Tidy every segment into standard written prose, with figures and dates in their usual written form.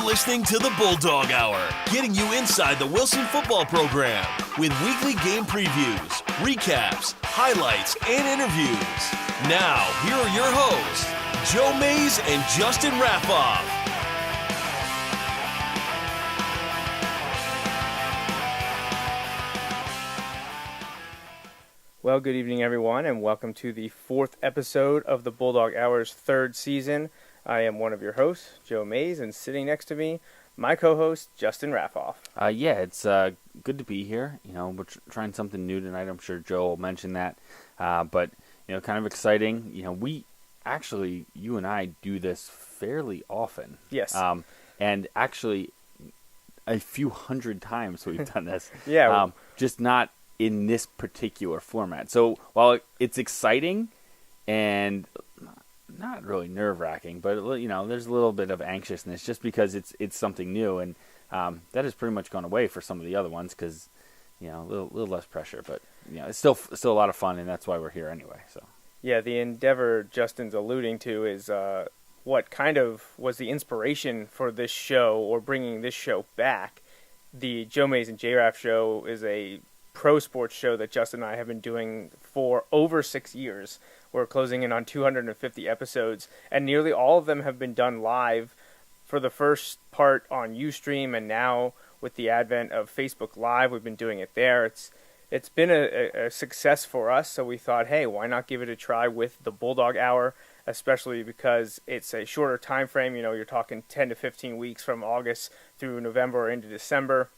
listening to the Bulldog Hour, getting you inside the Wilson football program with weekly game previews, recaps, highlights, and interviews. Now, here are your hosts, Joe Mays and Justin Raffoff. Well, good evening, everyone, and welcome to the fourth episode of the Bulldog Hour's third season. I am one of your hosts, Joe Mays, and sitting next to me, my co-host, Justin Raffoff. It's good to be here. We're trying something new tonight. I'm sure Joe will mention that. But kind of exciting. We actually, you and I do this fairly often. Yes. And actually, a few hundred times we've done this. Yeah. Just not in this particular format. So while it's exciting and not really nerve-wracking, but there's a little bit of anxiousness just because it's something new, and that has pretty much gone away for some of the other ones because a little less pressure, but it's still a lot of fun, and that's why we're here anyway. So yeah, the endeavor Justin's alluding to is what kind of was the inspiration for this show or bringing this show back. The Joe Mays and J-Raff show is a pro sports show that Justin and I have been doing for over 6 years. We're closing in on 250 episodes, and nearly all of them have been done live. For the first part on Ustream, and now with the advent of Facebook Live, we've been doing it there. It's been a success for us, so we thought, hey, why not give it a try with the Bulldog Hour, especially because it's a shorter time frame. You're talking 10 to 15 weeks from August through November or into December,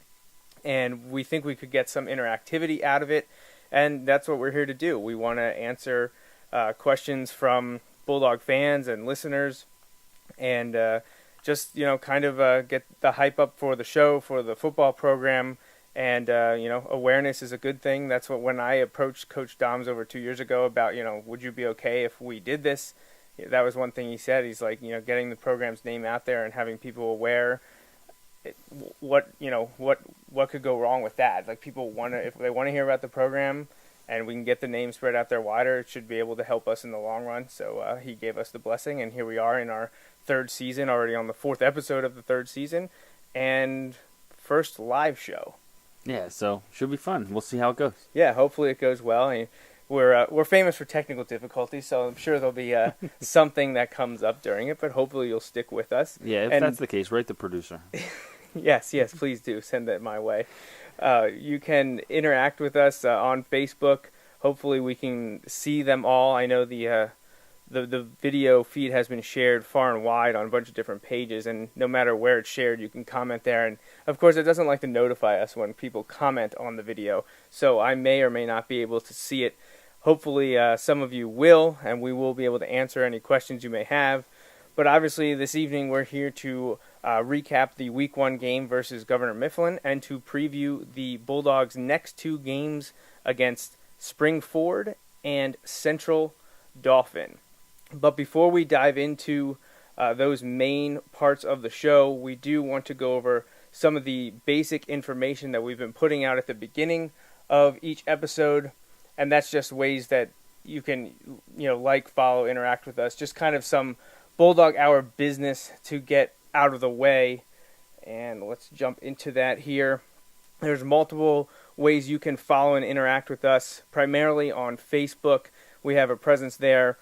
and we think we could get some interactivity out of it, and that's what we're here to do. We want to answer questions from Bulldog fans and listeners, and just kind of get the hype up for the show, for the football program, and awareness is a good thing. That's what, when I approached Coach Doms over 2 years ago about would you be okay if we did this, that was one thing he said. He's like, getting the program's name out there and having people aware. What could go wrong with that? Like, people if they want to hear about the program, and we can get the name spread out there wider, it should be able to help us in the long run. So he gave us the blessing, and here we are in our third season, already on the fourth episode of the third season, and first live show. Yeah, so should be fun. We'll see how it goes. Yeah, hopefully it goes well. I mean, we're famous for technical difficulties, so I'm sure there'll be something that comes up during it, but hopefully you'll stick with us. Yeah, if that's the case, write the producer. Yes, please do. Send that my way. You can interact with us on Facebook. Hopefully we can see them all. I know the video feed has been shared far and wide on a bunch of different pages, and no matter where it's shared, you can comment there. And, of course, it doesn't like to notify us when people comment on the video, so I may or may not be able to see it. Hopefully some of you will, and we will be able to answer any questions you may have. But obviously this evening we're here to recap the Week 1 game versus Governor Mifflin and to preview the Bulldogs' next two games against Spring-Ford and Central Dauphin. But before we dive into those main parts of the show, we do want to go over some of the basic information that we've been putting out at the beginning of each episode, and that's just ways that you can, follow, interact with us, just kind of some Bulldog Hour business to get out of the way. And let's jump into that here. There's multiple ways you can follow and interact with us, primarily on Facebook. We have a presence there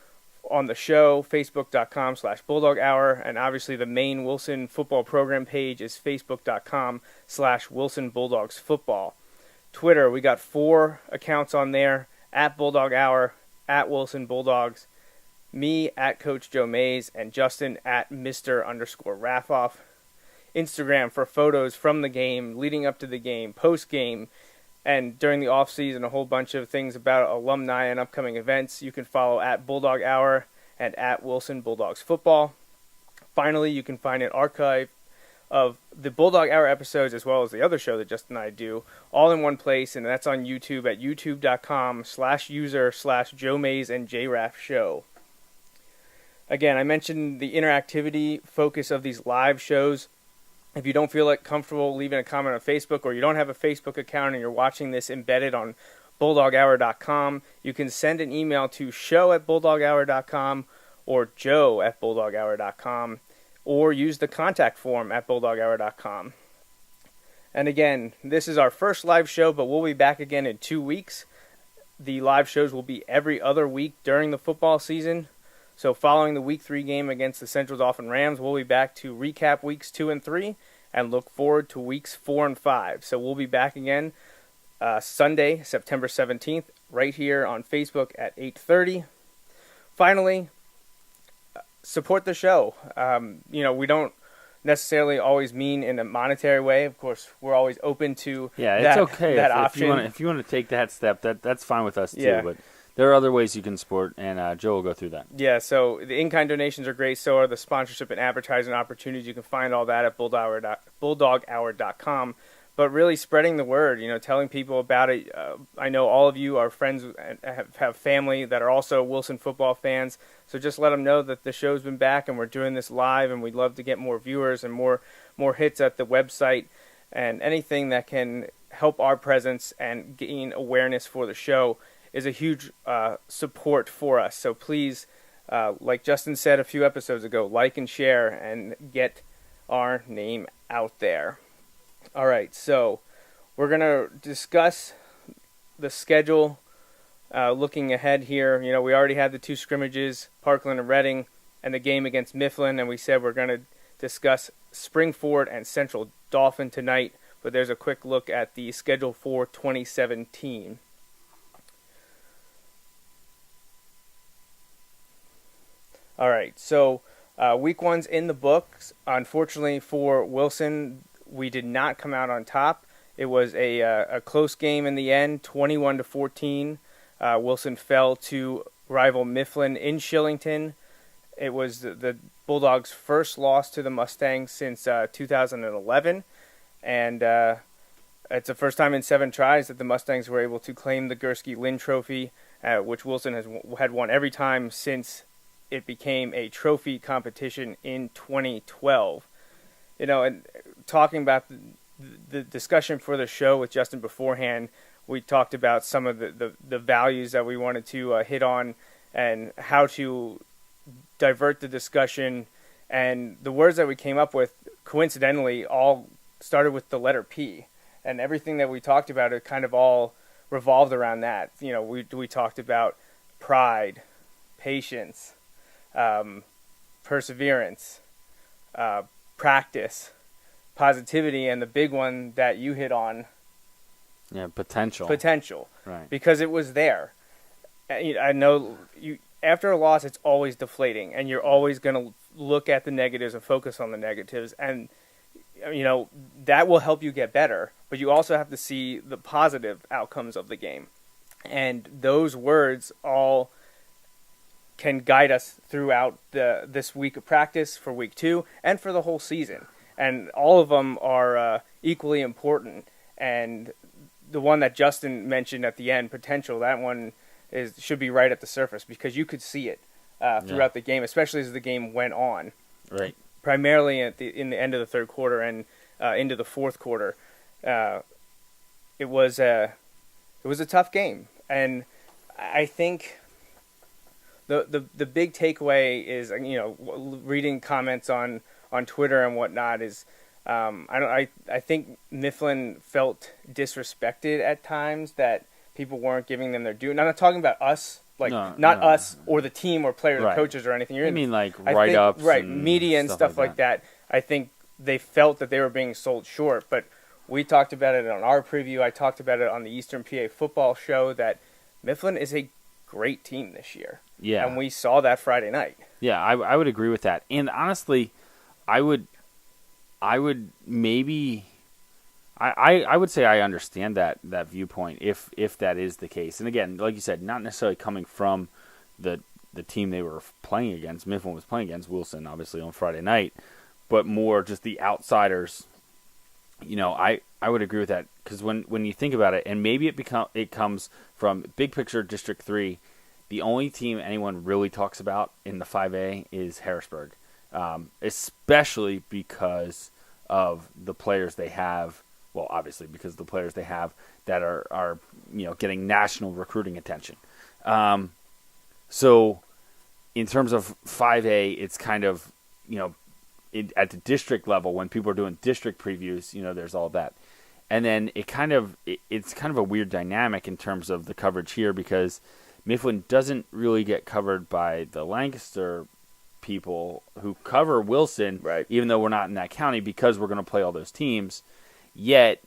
on the show, facebook.com/Bulldog Hour, and obviously the main Wilson football program page is facebook.com/Wilson Bulldogs Football. Twitter, we got 4 accounts on there, at Bulldog Hour, at Wilson Bulldogs, me at Coach Joe Mays, and Justin at Mr_Raffoff. Instagram for photos from the game, leading up to the game, post-game, and during the off-season, a whole bunch of things about alumni and upcoming events. You can follow at Bulldog Hour and at Wilson Bulldogs Football. Finally, you can find an archive of the Bulldog Hour episodes as well as the other show that Justin and I do, all in one place, and that's on YouTube at youtube.com/user/Joe Mays and J-Raff Show. Again, I mentioned the interactivity focus of these live shows. If you don't feel comfortable leaving a comment on Facebook, or you don't have a Facebook account and you're watching this embedded on bulldoghour.com, you can send an email to show@bulldoghour.com or joe@bulldoghour.com. or use the contact form at bulldoghour.com. And again, this is our first live show, but we'll be back again in 2 weeks. The live shows will be every other week during the football season. So following the Week 3 game against the Central Dauphin Rams, we'll be back to recap Weeks 2 and 3 and look forward to Weeks 4 and 5. So we'll be back again Sunday, September 17th, right here on Facebook at 8:30. Finally, support the show. We don't necessarily always mean in a monetary way. Of course, we're always open to it's okay that if option. If you want to take that step, that's fine with us too. Yeah. But there are other ways you can support, and Joe will go through that. Yeah, so the in-kind donations are great. So are the sponsorship and advertising opportunities. You can find all that at bulldoghour.com. But really spreading the word, telling people about it. I know all of you are friends and have family that are also Wilson football fans. So just let them know that the show's been back and we're doing this live, and we'd love to get more viewers and more hits at the website, and anything that can help our presence and gain awareness for the show is a huge support for us. So please, like Justin said a few episodes ago, like and share and get our name out there. All right, so we're going to discuss the schedule looking ahead here. We already had the 2 scrimmages, Parkland and Reading, and the game against Mifflin, and we said we're going to discuss Spring-Ford and Central Dauphin tonight, but there's a quick look at the schedule for 2017. All right, so week 1's in the books. Unfortunately for Wilson, we did not come out on top. It was a close game in the end, 21-14. Wilson fell to rival Mifflin in Shillington. It was the Bulldogs' first loss to the Mustangs since 2011, and it's the first time in 7 tries that the Mustangs were able to claim the Gursky-Lynn Trophy, which Wilson had won every time since it became a trophy competition in 2012. And talking about the discussion for the show with Justin beforehand, we talked about some of the values that we wanted to hit on and how to divert the discussion. And the words that we came up with, coincidentally, all started with the letter P. And everything that we talked about, it kind of all revolved around that. We talked about pride, patience, perseverance, practice, positivity, and the big one that you hit on. Yeah, potential. Right. Because it was there. I know after a loss, it's always deflating, and you're always going to look at the negatives and focus on the negatives, and that will help you get better. But you also have to see the positive outcomes of the game, and those words all can guide us throughout this week of practice for week 2 and for the whole season. And all of them are equally important. And the one that Justin mentioned at the end, potential, that one should be right at the surface, because you could see it throughout the game, especially as the game went on. Right. Primarily in the end of the third quarter and into the fourth quarter. It was a tough game. And I think the big takeaway is, reading comments on Twitter and whatnot is, I think Mifflin felt disrespected at times, that people weren't giving them their due. And I'm not talking about us, us or the team or players or coaches or anything. I mean, like write-ups, right? Media and stuff like that. I think they felt that they were being sold short. But we talked about it on our preview. I talked about it on the Eastern PA football show, that Mifflin is a great team this year. Yeah. And we saw that Friday night. Yeah, I would agree with that. And honestly, I would maybe I would say I understand that viewpoint if that is the case. And again, like you said, not necessarily coming from the team they were playing against. Mifflin was playing against Wilson, obviously, on Friday night, but more just the outsiders. I would agree with that, because when you think about it, and maybe it comes from big picture District 3, the only team anyone really talks about in the 5A is Harrisburg, especially because of the players they have. Well, obviously because of the players they have that are getting national recruiting attention. So in terms of 5A, it's kind of at the district level, when people are doing district previews, there's all that. And then it's kind of a weird dynamic in terms of the coverage here, because Mifflin doesn't really get covered by the Lancaster people who cover Wilson, right, even though we're not in that county, because we're going to play all those teams. Yet,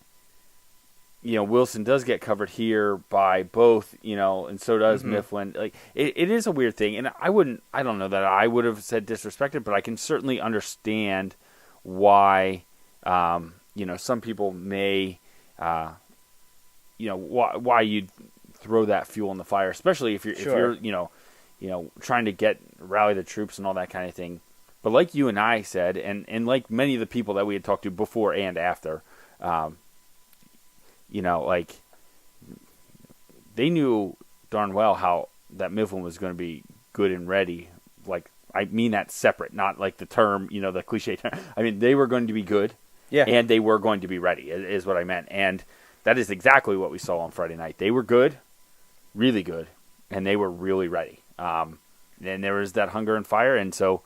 Wilson does get covered here by both, and so does Mifflin. Like it is a weird thing, and I don't know that I would have said disrespected, but I can certainly understand why, some people may, why you'd throw that fuel in the fire, especially if you're trying to rally the troops and all that kind of thing. But like you and I said, and like many of the people that we had talked to before and after, like they knew darn well how that Mifflin was going to be good and ready. Like, I mean that separate, not like the term, the cliche term. I mean, they were going to be good, and they were going to be ready, is what I meant. And that is exactly what we saw on Friday night. They were good, really good, and they were really ready. And there was that hunger and fire. And so,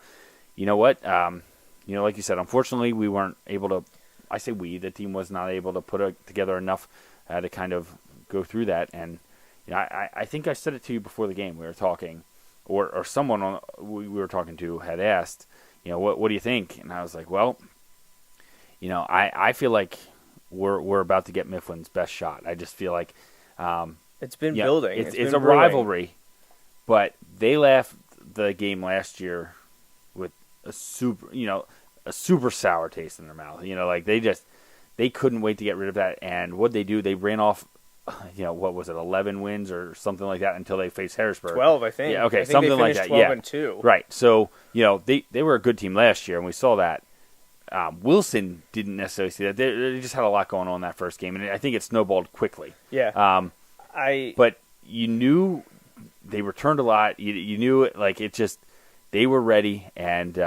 you know what? Like you said, unfortunately, we weren't able to. I say we. The team was not able to put together enough to kind of go through that. And I think I said it to you before the game. We were talking, or someone we were talking to had asked, what do you think? And I was like, well, I feel like we're about to get Mifflin's best shot. I just feel like it's been building. It's a rivalry, but they left the game last year with a super sour taste in their mouth. They couldn't wait to get rid of that. And what they do, they ran off, what was it, 11 wins or something like that until they faced Harrisburg. 12, I think. Yeah, okay, I think something they like that. 12 and 2. Right. So, they were a good team last year, and we saw that. Wilson didn't necessarily see that. They just had a lot going on that first game, and I think it snowballed quickly. Yeah. But you knew they returned a lot. You knew it, like it just they were ready, and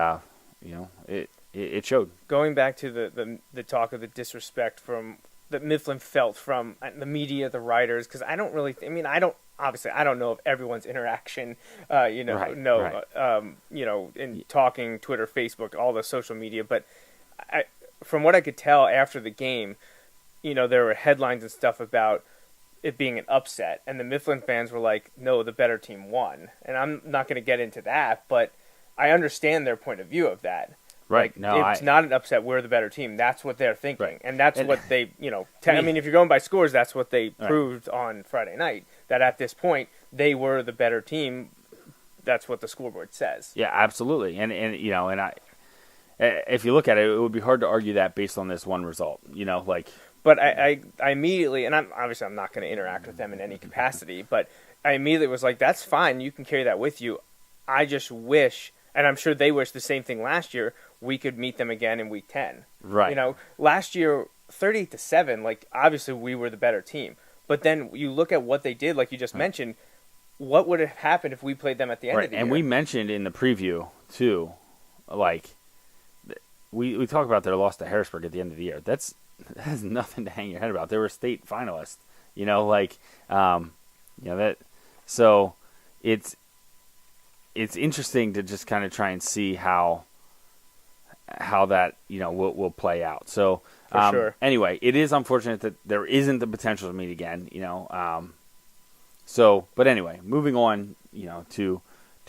it showed. Going back to the talk of the disrespect that Mifflin felt from the media, the writers, because I don't know of everyone's interaction, in talking, Twitter, Facebook, all the social media, but from what I could tell after the game, there were headlines and stuff about it being an upset, and the Mifflin fans were like, no, the better team won. And I'm not going to get into that, but I understand their point of view of that. Right. It's not an upset. We're the better team. That's what they're thinking. Right. And that's what they, if you're going by scores, that's what they proved on Friday night, that at this point, they were the better team. That's what the scoreboard says. Yeah, absolutely. And if you look at it, it would be hard to argue that based on this one result, But I immediately, and I'm not going to interact with them in any capacity, but I immediately was like, that's fine. You can carry that with you. I just wish, and I'm sure they wish the same thing last year, we could meet them again in week 10. Right. Last year, 38-7, obviously we were the better team. But then you look at what they did, like you just mentioned, what would have happened if we played them at the end of the year? And we mentioned in the preview, too, we talk about their loss to Harrisburg at the end of the year. That has nothing to hang your head about. They were state finalists, so it's interesting to just kind of try and see how that, will play out. So, For sure. Anyway, it is unfortunate that there isn't the potential to meet again, but anyway, moving on, to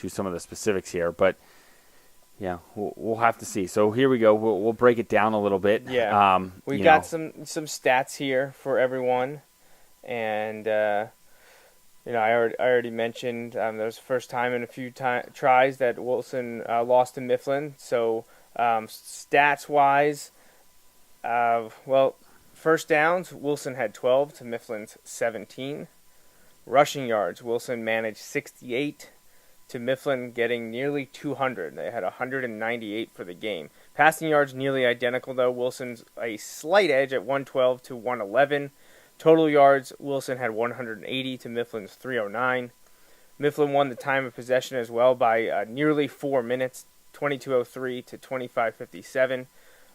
some of the specifics here, but yeah, we'll have to see. So here we go. We'll break it down a little bit. Yeah, we got some stats here for everyone, and I already mentioned that was the first time in a few tries that Wilson lost to Mifflin. So stats wise, first downs, Wilson had 12 to Mifflin's 17. Rushing yards, Wilson managed 68. To Mifflin getting nearly 200. They had 198 for the game. Passing yards nearly identical, though. Wilson's a slight edge at 112 to 111. Total yards, Wilson had 180 to Mifflin's 309. Mifflin won the time of possession as well by nearly 4 minutes, 22:03 to 25:57.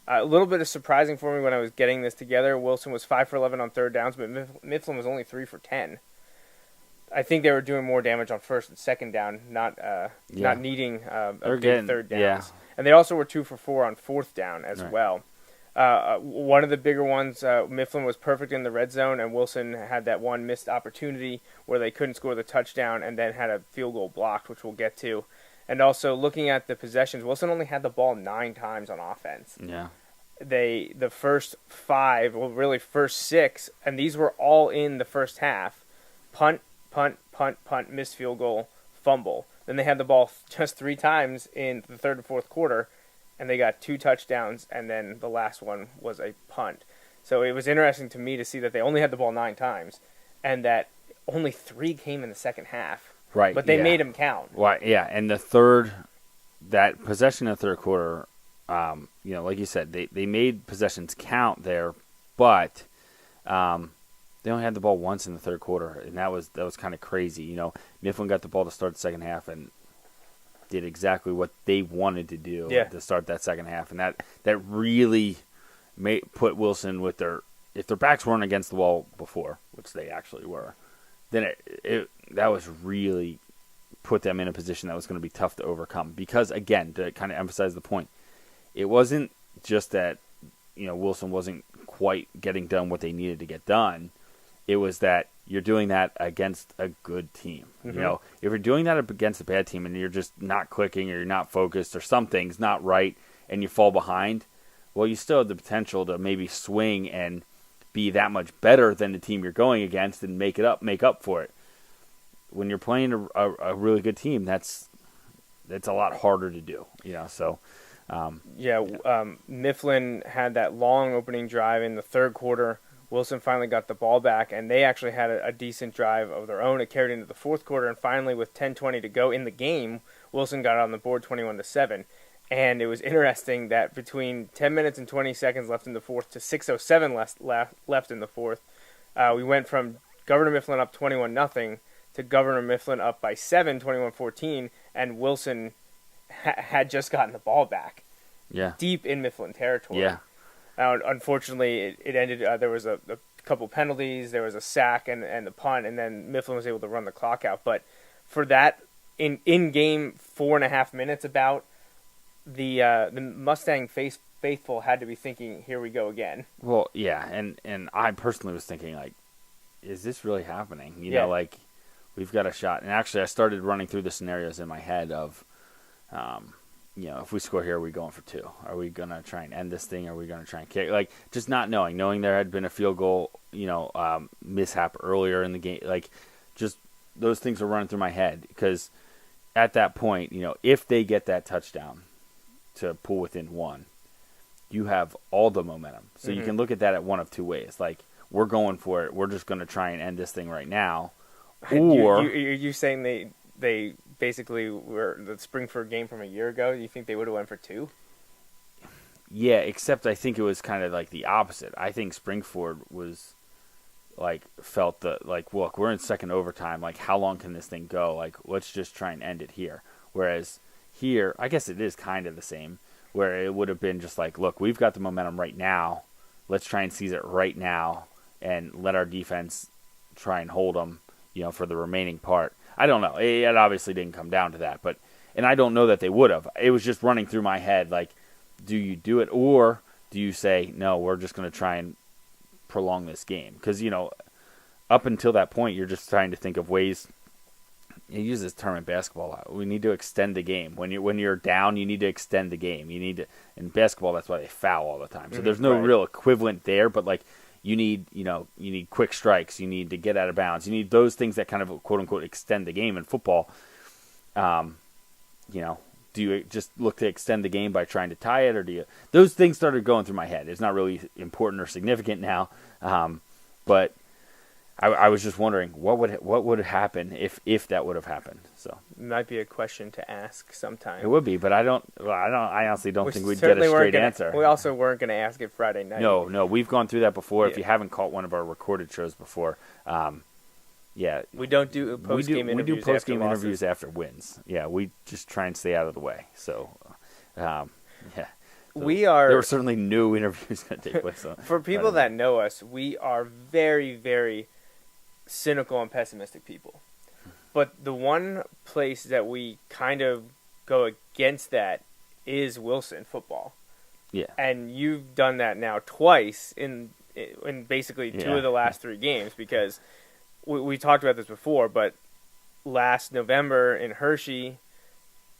A little bit of surprising for me when I was getting this together. Wilson was 5 for 11 on third downs, but Mifflin was only 3 for 10. I think they were doing more damage on first and second down, not needing a big third downs. Yeah. And they also were 2 for 4 on fourth down as Right. well. One of the bigger ones, Mifflin was perfect in the red zone, and Wilson had that one missed opportunity where they couldn't score the touchdown and then had a field goal blocked, which we'll get to. And also, looking at the possessions, Wilson only had the ball 9 times on offense. Yeah. The first 5, well, really first 6, and these were all in the first half. Punt, punt, punt, punt, missed field goal, fumble. Then they had the ball just 3 times in the third and fourth quarter, and they got 2 touchdowns, and then the last one was a punt. So it was interesting to me to see that they only had the ball 9 times, and that only 3 came in the second half. Right. But they yeah. made them count. Right. Yeah. And that possession in the third quarter, like you said, they made possessions count there, but they only had the ball once in the third quarter, and that was kind of crazy. Mifflin got the ball to start the second half and did exactly what they wanted to do to start that second half, and that really put Wilson with if their backs weren't against the wall before, which they actually were, then that was really put them in a position that was going to be tough to overcome. Because again, to kind of emphasize the point, it wasn't just that Wilson wasn't quite getting done what they needed to get done. It was that you're doing that against a good team. Mm-hmm. If you're doing that against a bad team and you're just not clicking or you're not focused or something's not right and you fall behind, well, you still have the potential to maybe swing and be that much better than the team you're going against and make up for it. When you're playing a really good team, that's a lot harder to do. So. Mifflin had that long opening drive in the third quarter. Wilson finally got the ball back, and they actually had a decent drive of their own. It carried into the fourth quarter, and finally, with 10:20 to go in the game, Wilson got on the board 21-7. And it was interesting that between 10 minutes and 20 seconds left in the fourth to 6:07 left in the fourth, we went from Governor Mifflin up 21-0 to Governor Mifflin up by 7, 21-14, and Wilson had just gotten the ball back. Yeah. Deep in Mifflin territory. Yeah. Unfortunately, it ended. There was a couple penalties. There was a sack and the punt, and then Mifflin was able to run the clock out. But for that, in game 4.5 minutes, about the Mustang faithful had to be thinking, "Here we go again." Well, yeah, and I personally was thinking, like, is this really happening? We've got a shot. And actually, I started running through the scenarios in my head of, if we score here, are we going for 2? Are we going to try and end this thing? Are we going to try and kick? Like, just not knowing there had been a field goal, mishap earlier in the game. Like, just those things were running through my head because at that point, if they get that touchdown to pull within 1, you have all the momentum. So you can look at that at one of 2 ways. Like, we're going for it. We're just going to try and end this thing right now. Or are you saying they basically were the Spring-Ford game from a year ago? You think they would have went for 2? Yeah, except I think it was kind of like the opposite. I think Spring-Ford was felt that look, we're in second overtime. Like, how long can this thing go? Like, let's just try and end it here. Whereas here, I guess it is kind of the same, where it would have been just like, look, we've got the momentum right now. Let's try and seize it right now and let our defense try and hold them, for the remaining part. I don't know. It obviously didn't come down to that, and I don't know that they would have. It was just running through my head, like, do you do it, or do you say, no, we're just going to try and prolong this game? Because, up until that point, you're just trying to think of ways. You use this term in basketball a lot. We need to extend the game. When you're down, you need to extend the game. You need to, in basketball, that's why they foul all the time. So there's no real equivalent there, but you need quick strikes. You need to get out of bounds. You need those things that kind of quote unquote extend the game in football. Do you just look to extend the game by trying to tie it, or do you? Those things started going through my head. It's not really important or significant now, but I was just wondering what would happen if that would have happened. So it might be a question to ask sometime. It would be, but I honestly don't think we'd get a straight answer. We also weren't going to ask it Friday night. No, we've gone through that before. Yeah. If you haven't caught one of our recorded shows before, we don't do post-game interviews. We do post-game interviews after wins. Yeah, we just try and stay out of the way. So, yeah. So there were certainly no interviews going to take place. For people that know us, we are very, very cynical and pessimistic people. But the one place that we kind of go against that is Wilson football. Yeah. And you've done that now twice in basically two of the last 3 games, because we talked about this before, but last November in Hershey,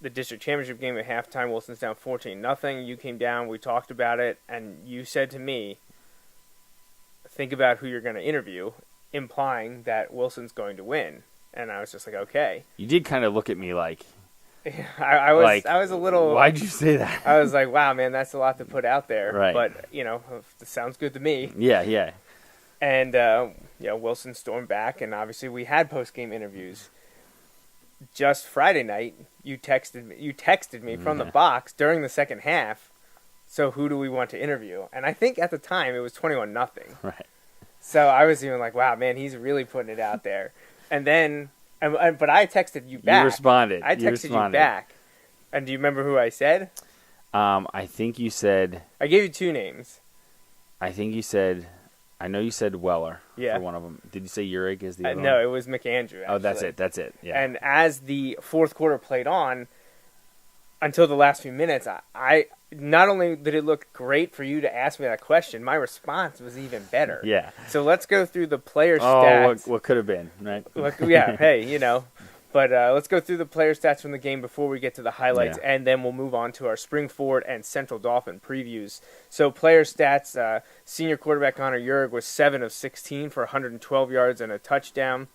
the district championship game at halftime, Wilson's down 14-0. You came down, we talked about it, and you said to me, think about who you're going to interview, implying that Wilson's going to win. And I was just like, okay. You did kind of look at me like... I was a little... Why'd you say that? I was like, wow, man, that's a lot to put out there. Right. But, it sounds good to me. Yeah. And, Wilson stormed back, and obviously we had post-game interviews. Just Friday night, you texted me from the box during the second half, so who do we want to interview? And I think at the time it was 21-0. Right. So I was even like, wow, man, he's really putting it out there. And then... but I texted you back. You responded. I texted you back. And do you remember who I said? I think you said... I gave you 2 names. I think you said... I know you said Weller for one of them. Did you say Urick is the other No, one? it was McAndrew, actually. Oh, that's it. Yeah. And as the fourth quarter played on, until the last few minutes, I not only did it look great for you to ask me that question, my response was even better. Yeah. So let's go through the player stats. What could have been, right? Hey, But let's go through the player stats from the game before we get to the highlights, and then we'll move on to our Spring-Ford and Central Dauphin previews. So player stats, senior quarterback Connor Urick was 7 of 16 for 112 yards and a touchdown.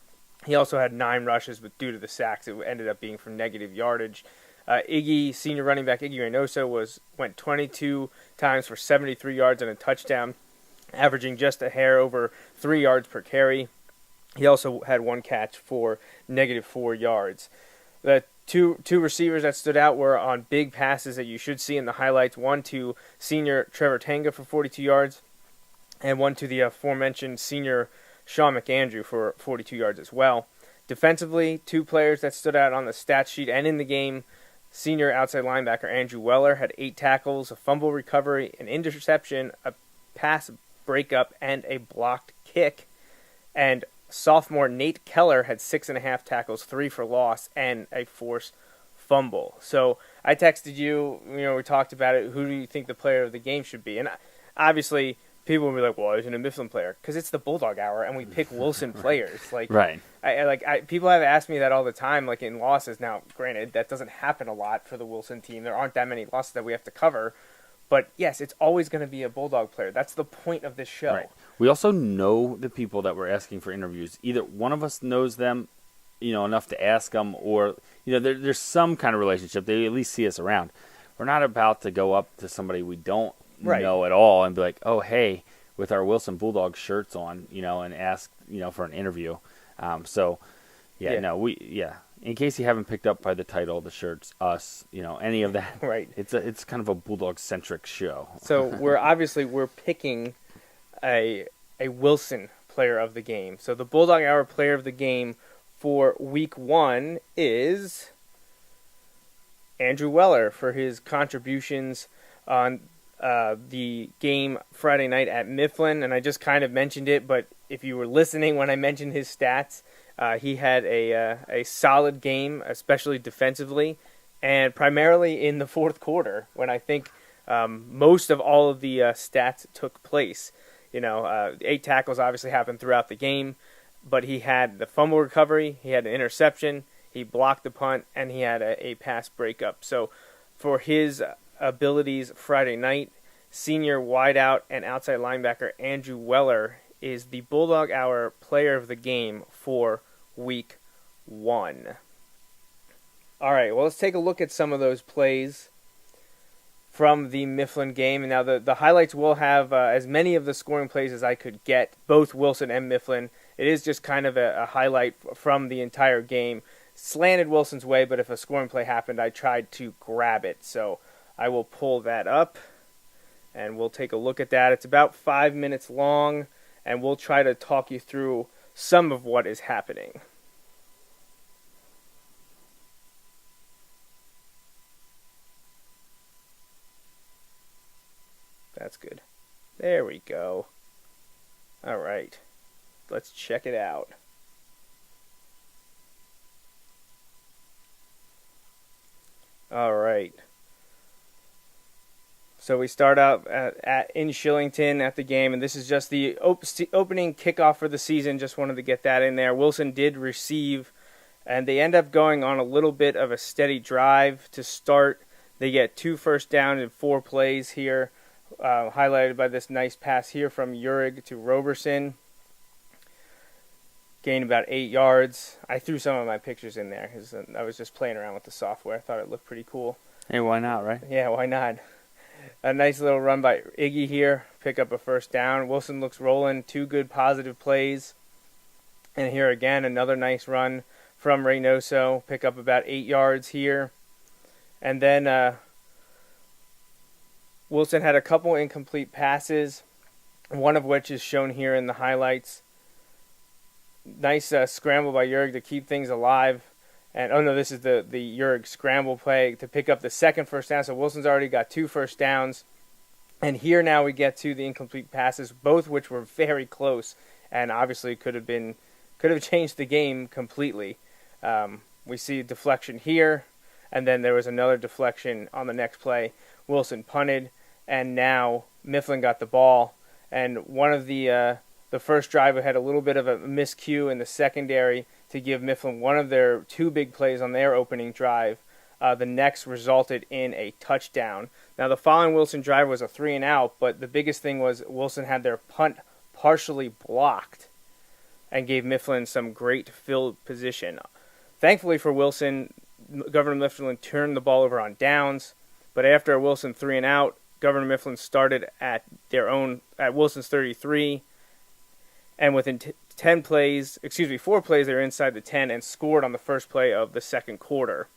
He also had 9 rushes, but due to the sacks, it ended up being from negative yardage. Senior running back Iggy Reynoso went 22 times for 73 yards and a touchdown, averaging just a hair over 3 yards per carry. He also had 1 catch for negative 4 yards. The two receivers that stood out were on big passes that you should see in the highlights. One to senior Trevor Tanga for 42 yards, and one to the aforementioned senior Sean McAndrew for 42 yards as well. Defensively, 2 players that stood out on the stat sheet and in the game. Senior outside linebacker Andrew Weller had 8 tackles, a fumble recovery, an interception, a pass breakup, and a blocked kick. And sophomore Nate Keller had 6.5 tackles, 3 for loss, and a forced fumble. So I texted you, we talked about it, who do you think the player of the game should be? And obviously, people will be like, well, isn't a Mifflin player? Because it's the Bulldog Hour, and we pick Wilson players. Right. People have asked me that all the time, like in losses. Now, granted, that doesn't happen a lot for the Wilson team. There aren't that many losses that we have to cover. But, yes, it's always going to be a Bulldog player. That's the point of this show. Right. We also know the people that we're asking for interviews. Either one of us knows them, enough to ask them, or, there's some kind of relationship. They at least see us around. We're not about to go up to somebody we don't know at all and be like, oh, hey, with our Wilson Bulldog shirts on, and ask, for an interview. In case you haven't picked up by the title of the shirts, us, any of that. Right. It's kind of a Bulldog-centric show. So we're picking a Wilson player of the game. So the Bulldog Hour player of the game for week 1 is Andrew Weller for his contributions on the game Friday night at Mifflin. And I just kind of mentioned it, but if you were listening when I mentioned his stats, he had a solid game, especially defensively, and primarily in the fourth quarter when I think most of all of the stats took place. 8 tackles obviously happened throughout the game, but he had the fumble recovery, he had an interception, he blocked the punt, and he had a pass breakup. So for his abilities Friday night, senior wideout and outside linebacker Andrew Weller is the Bulldog Hour player of the game for week 1. All right, well, let's take a look at some of those plays from the Mifflin game. And now the highlights will have as many of the scoring plays as I could get, both Wilson and Mifflin. It is just kind of a highlight from the entire game. Slanted Wilson's way, but if a scoring play happened, I tried to grab it. So I will pull that up, and we'll take a look at that. It's about 5 minutes long, and we'll try to talk you through some of what is happening. That's good. There we go. All right. Let's check it out. All right. So we start out in Shillington at the game, and this is just the opening kickoff for the season. Just wanted to get that in there. Wilson did receive, and they end up going on a little bit of a steady drive to start. They get 2 first downs in 4 plays here, highlighted by this nice pass here from Uhrig to Roberson. Gained about 8 yards. I threw some of my pictures in there because I was just playing around with the software. I thought it looked pretty cool. Hey, why not, right? Yeah, why not? A nice little run by Iggy here. Pick up a first down. Wilson looks rolling. 2 good positive plays. And here again, another nice run from Reynoso. Pick up about 8 yards here. And then Wilson had a couple incomplete passes, one of which is shown here in the highlights. Nice scramble by Uhrig to keep things alive. And oh no, this is the Uhrig scramble play to pick up the second first down. So Wilson's already got 2 first downs. And here now we get to the incomplete passes, both which were very close and obviously could have changed the game completely. We see a deflection here, and then there was another deflection on the next play. Wilson punted, and now Mifflin got the ball. And one of the first drive had a little bit of a miscue in the secondary to give Mifflin one of their 2 big plays on their opening drive. The next resulted in a touchdown. Now, the following Wilson drive was a 3-and-out, but the biggest thing was Wilson had their punt partially blocked and gave Mifflin some great field position. Thankfully for Wilson, Governor Mifflin turned the ball over on downs, but after a Wilson 3-and-out, Governor Mifflin started at Wilson's 33, and within 4 plays, they were inside the 10 and scored on the first play of the second quarter.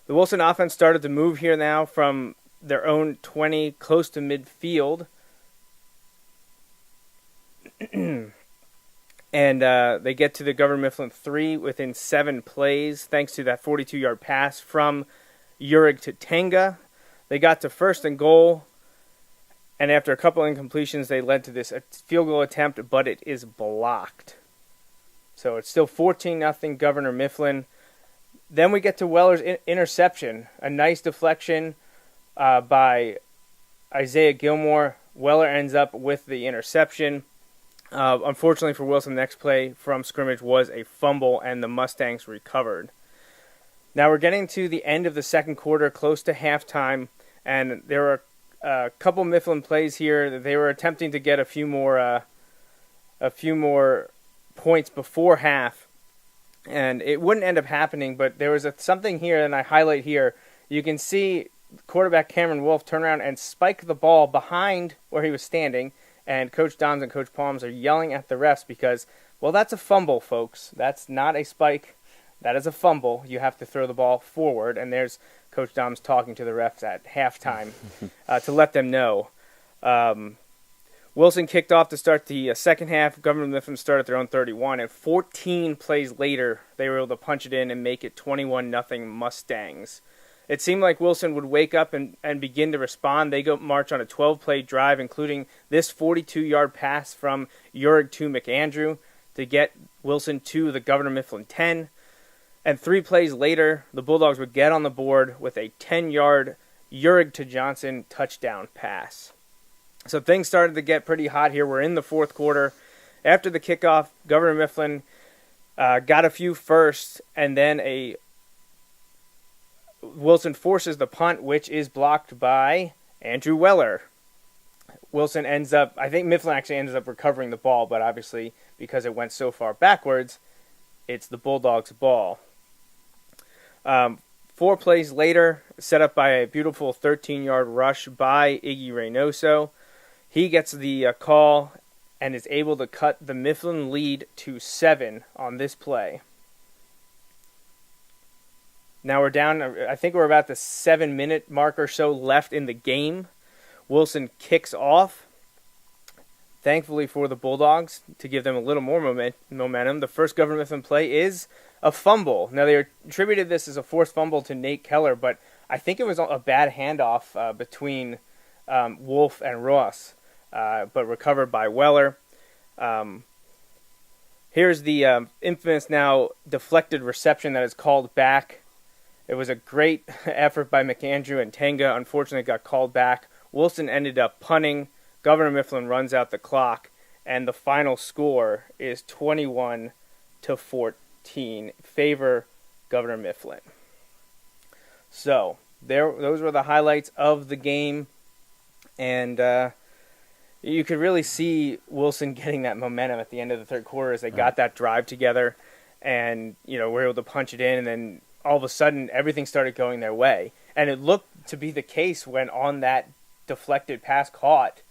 The Wilson offense started to move here now from their own 20 close to midfield. And they get to the Governor Mifflin 3 within 7 plays, thanks to that 42-yard pass from Uhrig to Tenga. They got to 1st and goal, and after a couple incompletions, they led to this field goal attempt, but it is blocked. So it's still 14-0 Governor Mifflin. Then we get to Weller's interception, a nice deflection by Isaiah Gilmore. Weller ends up with the interception. Unfortunately for Wilson, the next play from scrimmage was a fumble, and the Mustangs recovered. Now we're getting to the end of the second quarter, close to halftime, and there were a couple Mifflin plays here. They were attempting to get a few more points before half, and it wouldn't end up happening. But there was something here, and I highlight here. You can see quarterback Cameron Wolf turn around and spike the ball behind where he was standing, and Coach Doms and Coach Palms are yelling at the refs because, well, that's a fumble, folks. That's not a spike. That is a fumble. You have to throw the ball forward, and there's Coach Doms talking to the refs at halftime to let them know. Wilson kicked off to start the second half. Governor Mifflin started their own 31, and 14 plays later, they were able to punch it in and make it 21-0 Mustangs. It seemed like Wilson would wake up and begin to respond. They go march on a 12-play drive, including this 42-yard pass from Uhrig to McAndrew to get Wilson to the Governor Mifflin 10. And 3 plays later, the Bulldogs would get on the board with a 10-yard Uhrig to Johnson touchdown pass. So things started to get pretty hot here. We're in the fourth quarter. After the kickoff, Governor Mifflin got a few firsts, and then Wilson forces the punt, which is blocked by Andrew Weller. Wilson I think Mifflin actually ends up recovering the ball, but obviously because it went so far backwards, it's the Bulldogs' ball. 4 plays later, set up by a beautiful 13-yard rush by Iggy Reynoso. He gets the call and is able to cut the Mifflin lead to 7 on this play. Now we're down, I think we're about the 7-minute mark or so left in the game. Wilson kicks off, thankfully for the Bulldogs, to give them a little more momentum. The first Governor Mifflin play is a fumble. Now, they attributed this as a forced fumble to Nate Keller, but I think it was a bad handoff between Wolf and Ross, but recovered by Weller. Here's the infamous now deflected reception that is called back, It was a great effort by McAndrew, and Tenga unfortunately got called back. Wilson ended up punting. Governor Mifflin runs out the clock, and the final score is 21-14, favor Governor Mifflin. So those were the highlights of the game, and you could really see Wilson getting that momentum at the end of the third quarter as they got that drive together, and were able to punch it in, and then all of a sudden everything started going their way. And it looked to be the case when on that deflected pass caught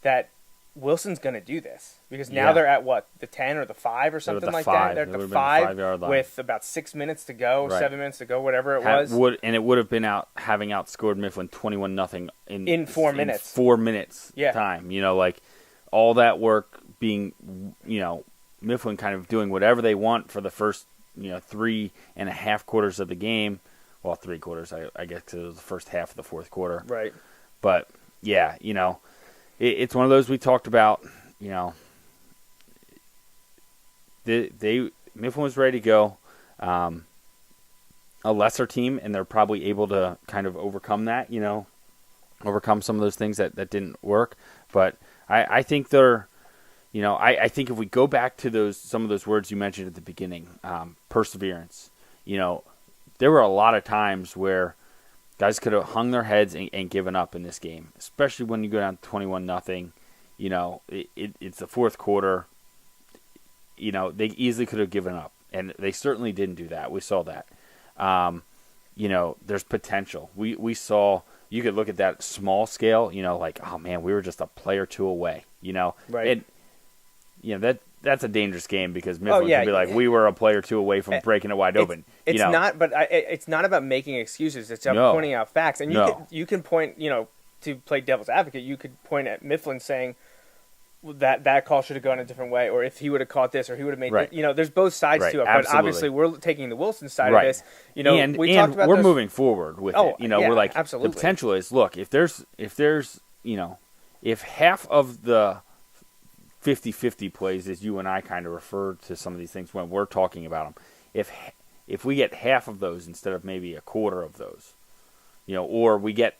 that Wilson's going to do this, because now they're at the 10 or the 5 or something like that. They're at the 5 with about 6 minutes to go, 7 minutes to go, whatever it was. And it would have been having outscored Mifflin 21-0 in 4 minutes. 4 minutes time. All that work being, Mifflin kind of doing whatever they want for the first 3.5 quarters of the game. Well, 3 quarters, I guess, because it was the first half of the fourth quarter. Right. But yeah, it's one of those we talked about. Mifflin was ready to go. A lesser team, and they're probably able to kind of overcome that. Overcome some of those things that didn't work. But I think they're. I think if we go back to some of those words you mentioned at the beginning, perseverance. There were a lot of times where guys could have hung their heads and given up in this game, especially when you go down 21-0. It's the fourth quarter. They easily could have given up, and they certainly didn't do that. We saw that. There's potential. We saw. You could look at that small scale. Oh man, we were just a play or two away. Right. And that's a dangerous game because Mifflin could be like, we were a play or two away from breaking it wide open. It's not, but it's not about making excuses. It's about pointing out facts. And you can point, to play devil's advocate, you could point at Mifflin saying that call should have gone a different way, or if he would have caught this, or he would have made this. There's both sides to it. Absolutely. But obviously, we're taking the Wilson side of this. And talked about we're moving forward with it. We're like, absolutely. The potential is, look, if half of the 50-50 plays, as you and I kind of refer to some of these things when we're talking about them, if we get half of those instead of maybe a quarter of those, or we get,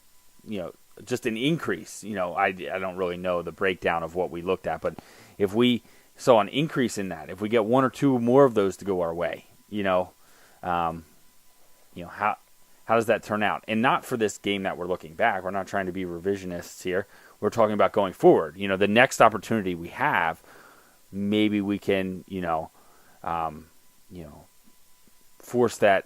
just an increase, I don't really know the breakdown of what we looked at, but if we saw an increase in that, if we get 1 or 2 more of those to go our way, how does that turn out? And not for this game that we're looking back. We're not trying to be revisionists here. We're talking about going forward. The next opportunity we have, maybe we can, force that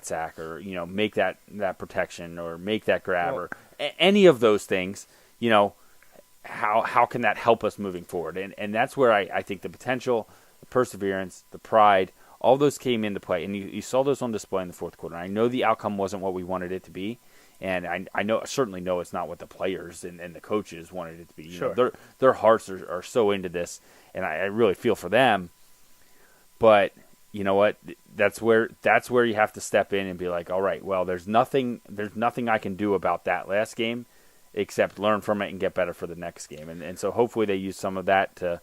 sack, or make that protection, or make that grab, or any of those things. How can that help us moving forward? And that's where I think the potential, the perseverance, the pride, all those came into play, and you saw those on display in the fourth quarter. I know the outcome wasn't what we wanted it to be. And I certainly know it's not what the players and the coaches wanted it to be. Sure. Their hearts are so into this, and I really feel for them. But you know what? That's where you have to step in and be like, all right, well, there's nothing I can do about that last game except learn from it and get better for the next game. And so hopefully they use some of that to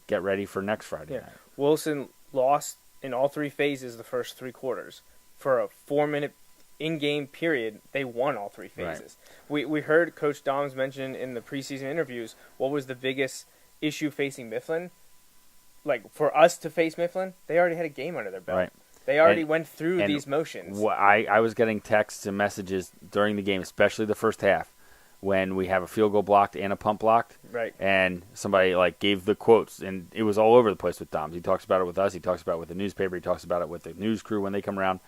get ready for next Friday night. Wilson lost in all 3 phases the first 3 quarters. For a 4-minute in-game period, they won all 3 phases. Right. We heard Coach Doms mention in the preseason interviews what was the biggest issue facing Mifflin. Like, for us to face Mifflin, they already had a game under their belt. Right. They already went through these motions. I was getting texts and messages during the game, especially the first half, when we have a field goal blocked and a punt blocked. Right. And somebody gave the quotes, and it was all over the place with Doms. He talks about it with us. He talks about it with the newspaper. He talks about it with the news crew when they come around.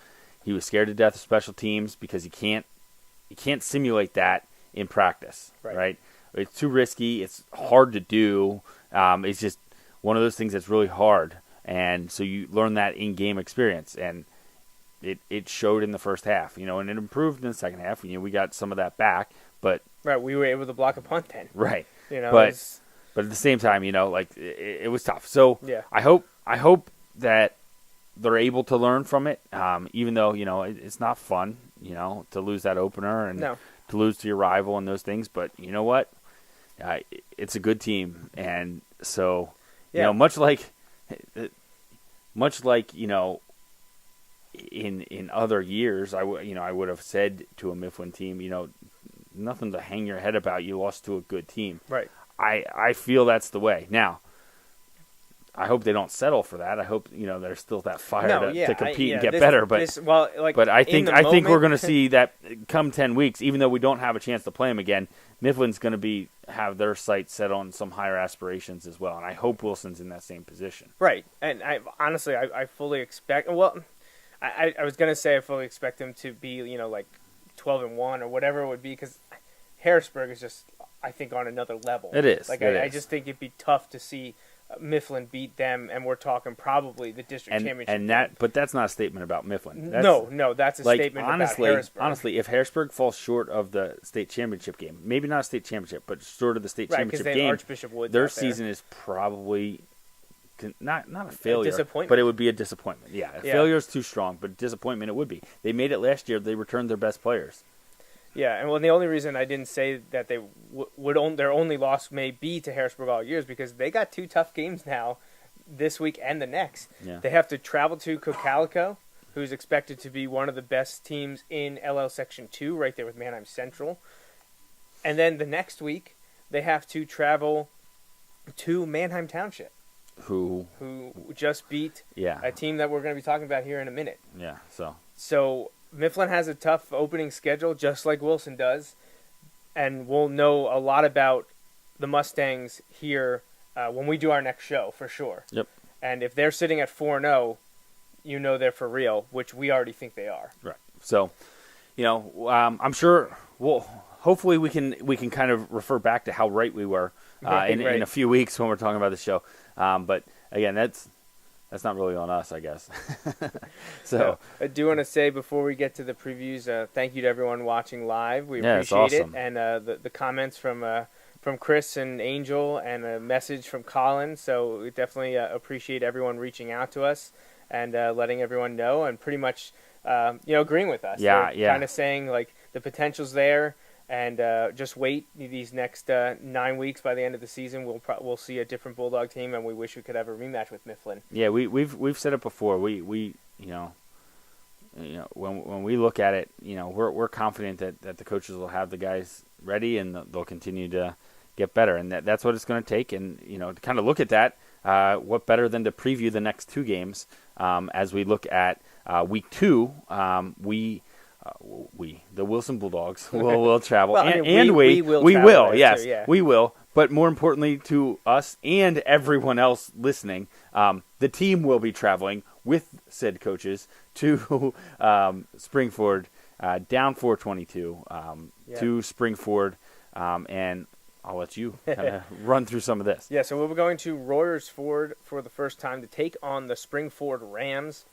He was scared to death of special teams because you can't simulate that in practice, right? It's too risky. It's hard to do. It's just one of those things that's really hard, and so you learn that in-game experience, and it showed in the first half, and it improved in the second half. We got some of that back, but we were able to block a punt then, right? But at the same time, it was tough. So I hope that they're able to learn from it, even though, it's not fun, to lose that opener and to lose to your rival and those things. But you know what? It's a good team. And so, much like in other years, I would have said to a Mifflin team, nothing to hang your head about. You lost to a good team. Right. I feel that's the way. Now, I hope they don't settle for that. I hope there's still that fire to compete and get better. But I think we're going to see that come 10 weeks, even though we don't have a chance to play them again. Mifflin's going to have their sights set on some higher aspirations as well, and I hope Wilson's in that same position. Right, and I fully expect. Well, I was going to say I fully expect them to be 12-1 or whatever it would be, because Harrisburg is just, I think, on another level. It is. I just think it'd be tough to see Mifflin beat them, and we're talking probably the district championship. But that's not a statement about Mifflin. No, that's a statement about Harrisburg. Honestly, if Harrisburg falls short of the state championship game, maybe not a state championship, but short of the state championship game, Archbishop Woods their season is probably not a failure, but it would be a disappointment. Yeah, failure is too strong, but disappointment it would be. They made it last year. They returned their best players. Yeah, and the only reason I didn't say that they their only loss may be to Harrisburg all year is because they got 2 tough games now, this week and the next. Yeah. They have to travel to Cocalico, who's expected to be one of the best teams in LL Section 2, right there with Manheim Central. And then the next week, they have to travel to Manheim Township, who just beat a team that we're going to be talking about here in a minute. Yeah, So Mifflin has a tough opening schedule, just like Wilson does, and we'll know a lot about the Mustangs here when we do our next show, for sure. Yep. And if they're sitting at 4-0, they're for real, which we already think they are. Right. So, I'm sure. Well, hopefully we can kind of refer back to how right we were in a few weeks when we're talking about the show. But again, that's not really on us, I guess. So I do want to say before we get to the previews, thank you to everyone watching live. We appreciate awesome. it, and the comments from Chris and Angel, and a message from Colin. So we definitely appreciate everyone reaching out to us and letting everyone know, and pretty much agreeing with us. Yeah. Kind of saying the potential's there. And just wait these next 9 weeks. By the end of the season, we'll see a different Bulldog team, and we wish we could have a rematch with Mifflin. Yeah, we've said it before. We when we look at it, we're confident that the coaches will have the guys ready, and they'll continue to get better, and that's what it's going to take. And to kind of look at that, what better than to preview the next 2 games as we look at week 2. The Wilson Bulldogs will travel, we will. Yes, yeah. We will. But more importantly to us and everyone else listening, the team will be traveling with said coaches to Spring-Ford, down 422 to Spring-Ford, and I'll let you kind of run through some of this. Yeah, so we're going to Royersford for the first time to take on the Spring-Ford Rams.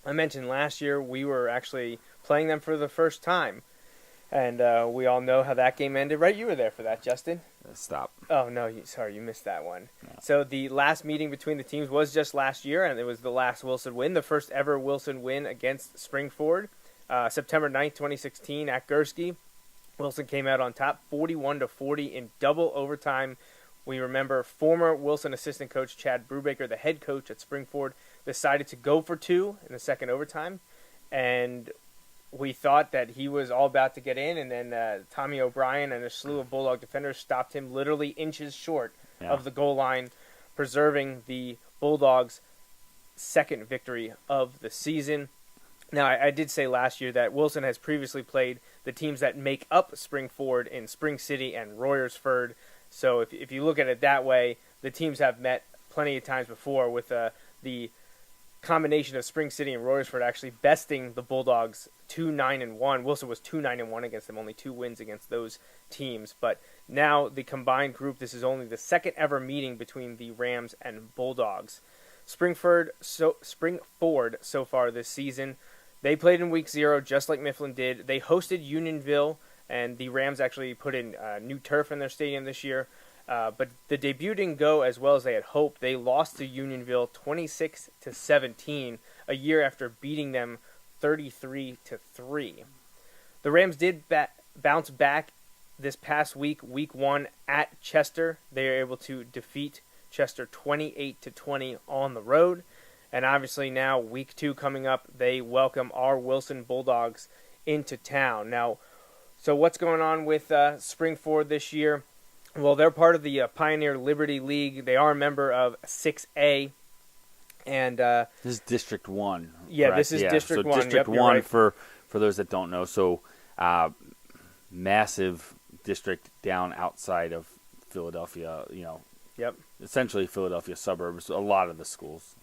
I mentioned last year we were actually playing them for the first time, and we all know how that game ended. Right, you were there for that, Justin. Stop. Oh no, you missed that one. No. So the last meeting between the teams was just last year, and it was the last Wilson win, the first ever Wilson win against Spring-Ford, September 9th, 2016 at Gursky. Wilson came out on top, 41-40 in double overtime. We remember former Wilson assistant coach Chad Brubaker, the head coach at Spring-Ford, decided to go for 2 in the second overtime, and we thought that he was all about to get in, and then Tommy O'Brien and a slew of Bulldog defenders stopped him literally inches short of the goal line, preserving the Bulldogs' second victory of the season. Now, I did say last year that Wilson has previously played the teams that make up Spring-Ford in Spring City and Royersford, so if you look at it that way, the teams have met plenty of times before, with the combination of Spring City and Royersford actually besting the Bulldogs 2-9-1. Wilson was 2-9-1 against them, only 2 wins against those teams. But now the combined group, this is only the second ever meeting between the Rams and Bulldogs. Spring-Ford so far this season, they played in week 0 just like Mifflin did. They hosted Unionville, and the Rams actually put in new turf in their stadium this year. But the debut didn't go as well as they had hoped. They lost to Unionville 26-17 a year after beating them 33-3. The Rams did bounce back this past week 1 at Chester. They were able to defeat Chester 28-20 on the road. And obviously now, week 2 coming up, they welcome our Wilson Bulldogs into town. Now, so what's going on with Spring-Ford this year? Well, they're part of the Pioneer Liberty League. They are a member of 6A. And this is District 1. Yeah, correct? this is District 1. District Yep, 1, right. for those that don't know. So, massive district down outside of Philadelphia, Yep. essentially Philadelphia suburbs, a lot of the schools.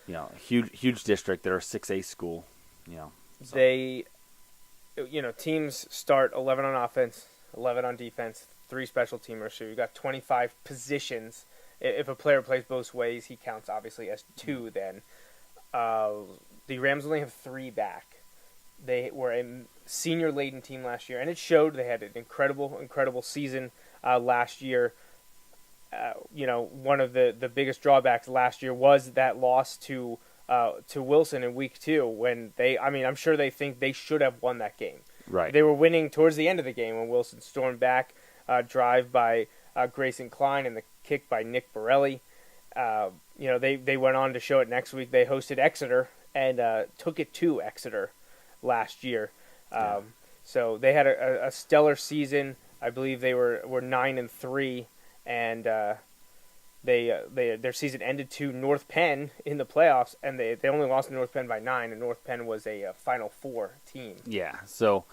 Huge district. They're a 6A school, So. They, teams start 11 on offense, 11 on defense, 3 special teamers. So you've got 25 positions. If a player plays both ways, he counts obviously as 2 then. The Rams only have 3 back. They were a senior-laden team last year, and it showed. They had an incredible season last year. One of the biggest drawbacks last year was that loss to Wilson in week 2 when I'm sure they think they should have won that game. Right. They were winning towards the end of the game when Wilson stormed back, drive by Grayson Klein and the kick by Nick Borelli. They went on to show it next week. They hosted Exeter and took it to Exeter last year. So they had a stellar season. I believe they were 9-3, and their season ended to North Penn in the playoffs, and they only lost to North Penn by 9, and North Penn was a Final Four team. Yeah, so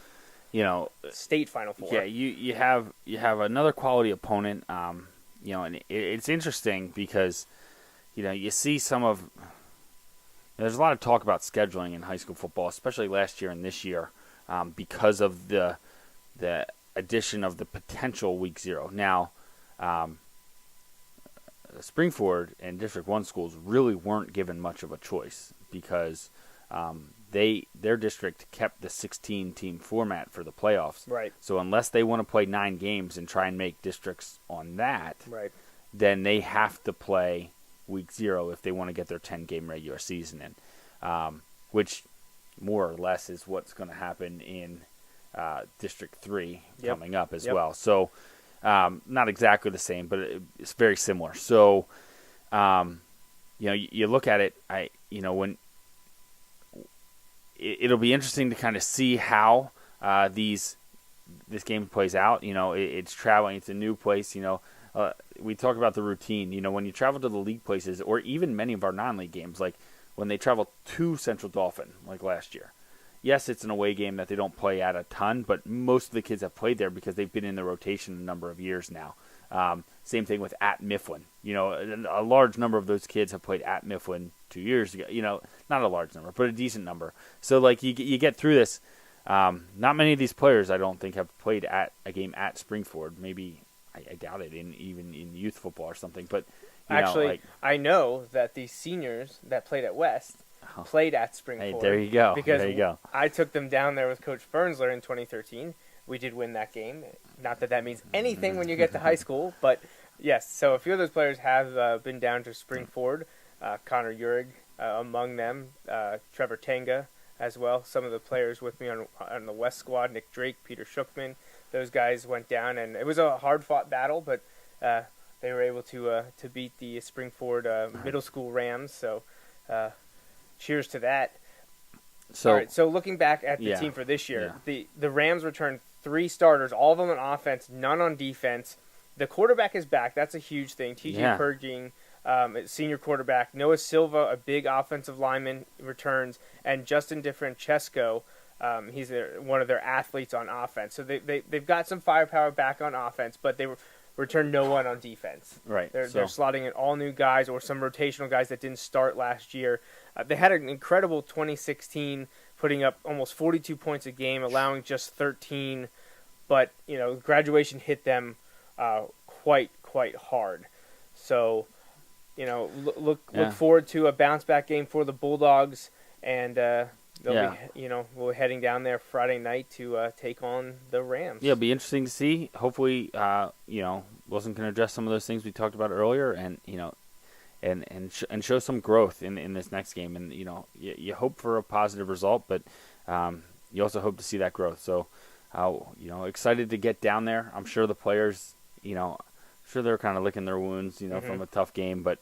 state Final Four. Yeah, you have another quality opponent. And it's interesting because you see some of. There's a lot of talk about scheduling in high school football, especially last year and this year, because of the addition of the potential week 0. Now, Spring-Ford and District 1 schools really weren't given much of a choice because their district kept the 16-team format for the playoffs. Right. So unless they want to play 9 games and try and make districts on that, right, then they have to play week 0 if they want to get their 10-game regular season in, which more or less is what's going to happen in District 3 coming up as well. So not exactly the same, but it's very similar. So, you look at it, when it'll be interesting to kind of see how this game plays out. It's traveling, it's a new place. We talk about the routine. When you travel to the league places, or even many of our non-league games, like when they travel to Central Dauphin, like last year. Yes, it's an away game that they don't play at a ton, but most of the kids have played there because they've been in the rotation a number of years now. Same thing with at Mifflin. A large number of those kids have played at Mifflin 2 years ago. Not a large number, but a decent number. So, you get through this. Not many of these players, I don't think, have played at a game at Spring-Ford. Maybe, I doubt it, even in youth football or something. But actually, I know that the seniors that played at West played at Spring-Ford. Hey, there you go. Because there you go. I took them down there with Coach Fernsler in 2013. We did win that game. Not that means anything when you get to high school, but yes. So a few of those players have been down to Spring-Ford. Connor Urig among them. Trevor Tenga as well. Some of the players with me on the West squad, Nick Drake, Peter Shookman. Those guys went down, and it was a hard-fought battle, but they were able to beat the Spring-Ford middle school Rams. So cheers to that. So, all right, so looking back at the team for this year, the Rams returned 3 starters, all of them on offense, none on defense. The quarterback is back. That's a huge thing. T.J. Perging, senior quarterback. Noah Silva, a big offensive lineman, returns. And Justin DiFrancesco, he's one of their athletes on offense. So they've got some firepower back on offense, but they returned no one on defense. Right. They're slotting in all new guys or some rotational guys that didn't start last year. They had an incredible 2016, putting up almost 42 points a game, allowing just 13. But, graduation hit them quite hard. So, look forward to a bounce-back game for the Bulldogs. And they'll be, we're heading down there Friday night to take on the Rams. Yeah, it'll be interesting to see. Hopefully, Wilson can address some of those things we talked about earlier, and and show some growth in this next game. And you hope for a positive result, but you also hope to see that growth. So, excited to get down there. I'm sure the players, sure they're kind of licking their wounds, from a tough game, but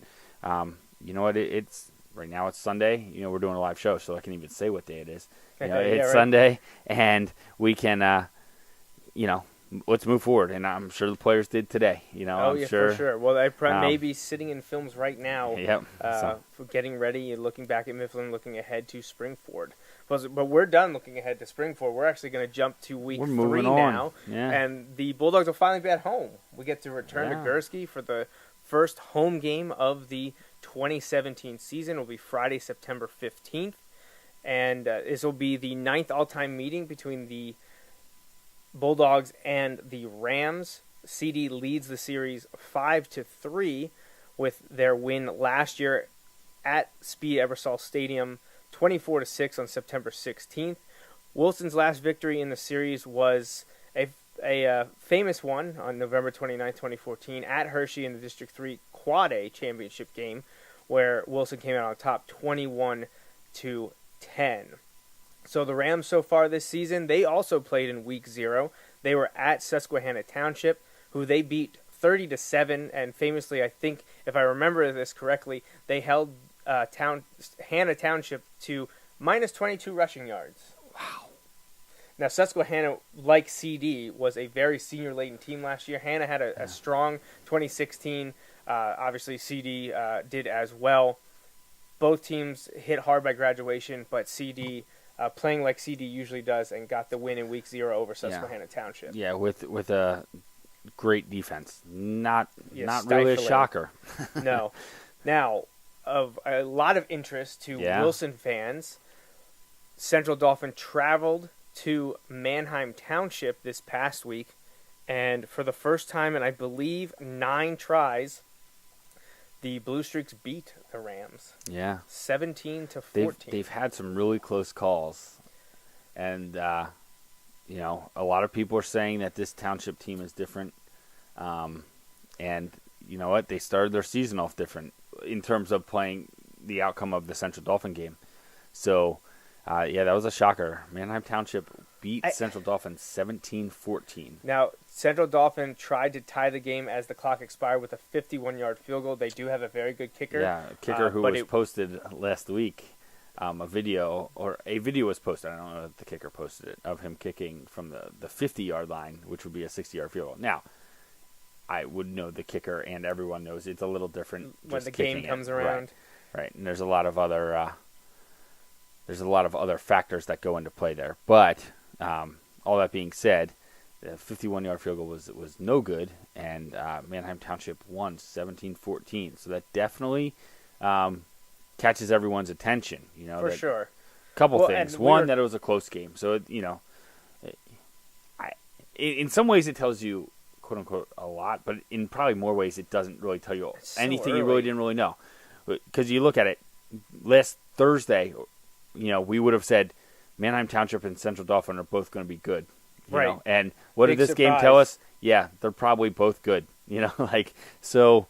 you know what? It's right now. It's Sunday. We're doing a live show, so I can even say what day it is. It's right. Sunday, and we can, let's move forward. And I'm sure the players did today. I'm sure. For sure. Well, they may be sitting in films right now. Yep. For getting ready and looking back at Mifflin, looking ahead to Spring-Ford. But we're done looking ahead to Spring-Ford. We're actually going to jump to week 3 now. Yeah. And the Bulldogs will finally be at home. We get to return to Gursky for the first home game of the 2017 season. It will be Friday, September 15th. And this will be the 9th all-time meeting between the Bulldogs and the Rams. CD leads the series 5-3 with their win last year at Speed Ebersol Stadium, 24-6 on September 16th. Wilson's last victory in the series was a famous one on November 29, 2014, at Hershey in the District 3 Quad A championship game, where Wilson came out on top 21-10. So the Rams so far this season, they also played in Week 0. They were at Susquehanna Township, who they beat 30-7, and famously, I think, if I remember this correctly, they held Hannah Township to minus 22 rushing yards. Wow. Now, Susquehanna, like CD, was a very senior-laden team last year. Hannah had a strong 2016. Obviously, CD did as well. Both teams hit hard by graduation, but CD playing like CD usually does and got the win in Week 0 over Susquehanna Township. Yeah, with a great defense. Not really a shocker. No. Now, of a lot of interest to Wilson fans, Central Dauphin traveled to Manheim Township this past week, and for the first time in, I believe, 9 tries, the Blue Streaks beat the Rams. Yeah. 17-14. They've had some really close calls, and a lot of people are saying that this Township team is different, and you know what? They started their season off different in terms of playing the outcome of the Central Dauphin game. So, that was a shocker. Manheim Township beat Central Dauphin 17-14. Now, Central Dauphin tried to tie the game as the clock expired with a 51-yard field goal. They do have a very good kicker. Yeah, a kicker who was posted last week. A video was posted. I don't know if the kicker posted it, of him kicking from the 50-yard line, which would be a 60-yard field goal. Now, I would know the kicker, and everyone knows it's a little different when the game comes around. Right, and there's a lot of other factors that go into play there. But all that being said, the 51-yard field goal was no good, and Manheim Township won 17-14. So that definitely catches everyone's attention. For sure. Couple things. One, that it was a close game. So in some ways it tells you, quote unquote, a lot, but in probably more ways it doesn't really tell you anything you really didn't really know. Because you look at it, last Thursday, we would have said Manheim Township and Central Dauphin are both going to be good. Right. And what did this game tell us? Yeah, they're probably both good. So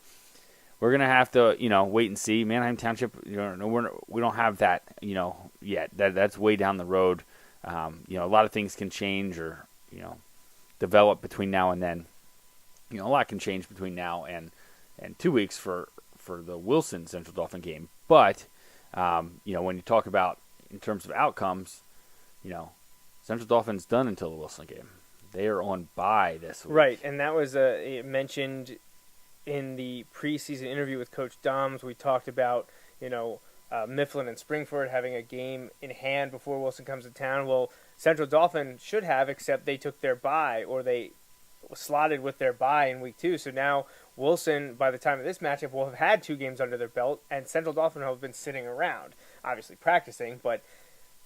we're going to have to, wait and see. Manheim Township, we don't have that, yet. That's way down the road. A lot of things can change or, develop between now and then. A lot can change between now and 2 weeks for the Wilson Central Dauphin game. But, when you talk about in terms of outcomes, Central Dauphin's done until the Wilson game. They are on bye this week. Right, and that was mentioned in the preseason interview with Coach Doms. We talked about, Mifflin and Spring-Ford having a game in hand before Wilson comes to town. Well, Central Dauphin should have, except they took their bye, or they slotted with their bye in week 2. So now Wilson, by the time of this matchup, will have had 2 games under their belt, and Central Dauphin have been sitting around, obviously practicing. But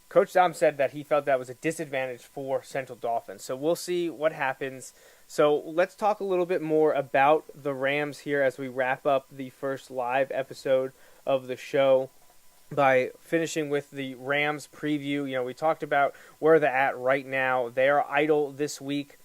Coach Dom said that he felt that was a disadvantage for Central Dauphin. So we'll see what happens. So let's talk a little bit more about the Rams here as we wrap up the first live episode of the show by finishing with the Rams preview. We talked about where they're at right now. They are idle this week.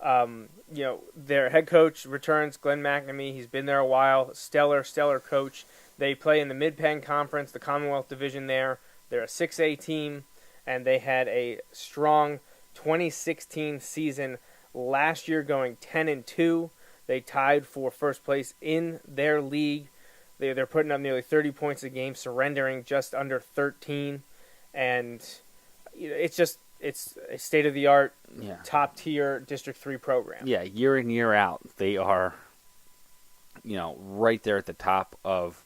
Their head coach returns, Glenn McNamee. He's been there a while. Stellar coach. They play in the Mid-Penn Conference, the Commonwealth Division there. They're a 6A team, and they had a strong 2016 season last year, going 10-2. They tied for first place in their league They're putting up nearly 30 points a game, surrendering just under 13, and it's a state-of-the-art, top-tier District 3 program. Yeah, year in, year out, they are, right there at the top of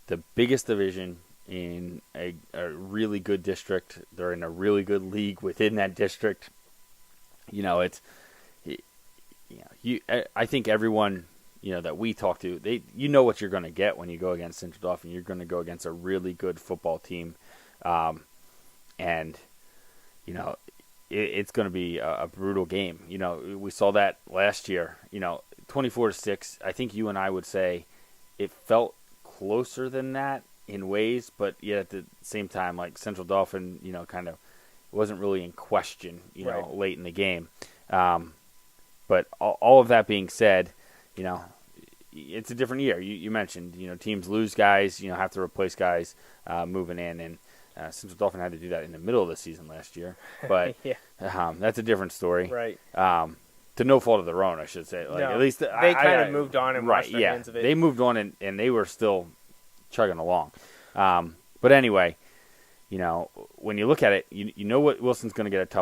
the biggest division in a really good district. They're in a really good league within that district. I think everyone, that we talk to, what you're going to get when you go against Central Dauphin. You're going to go against a really good football team, and it's going to be a brutal game. We saw that last year. 24-6. I think you and I would say it felt closer than that in ways, but yet at the same time, like Central Dauphin, kind of wasn't really in question, right. late in the game. But all of that being said, it's a different year. You mentioned, teams lose guys, have to replace guys moving in, and Central Dauphin had to do that in the middle of the season last year. But that's a different story. Right. To no fault of their own, I should say. Like, no, at least they kind of moved on and washed their hands of it. They moved on and they were still chugging along. But anyway, when you look at it, you know what Wilson's going to get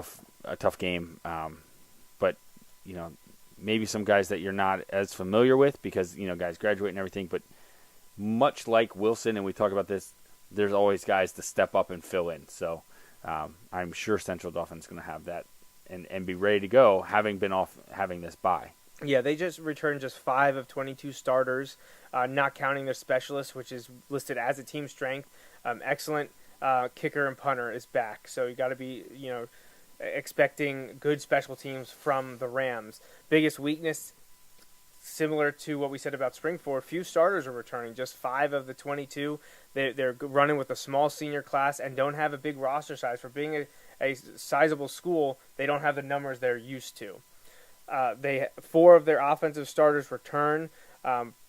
a tough game. But maybe some guys that you're not as familiar with because guys graduate and everything. But much like Wilson, and we talk about this, there's always guys to step up and fill in. So I'm sure Central Dauphin's going to have that and be ready to go, having been off having this bye. Yeah, they just returned just 5 of 22 starters, not counting their specialist, which is listed as a team strength. Excellent kicker and punter is back, so you got to be expecting good special teams from the Rams. Biggest weakness, similar to what we said about Spring-Ford, few starters are returning, just 5 of the 22. They're running with a small senior class and don't have a big roster size. For being a sizable school, they don't have the numbers they're used to. 4 of their offensive starters return.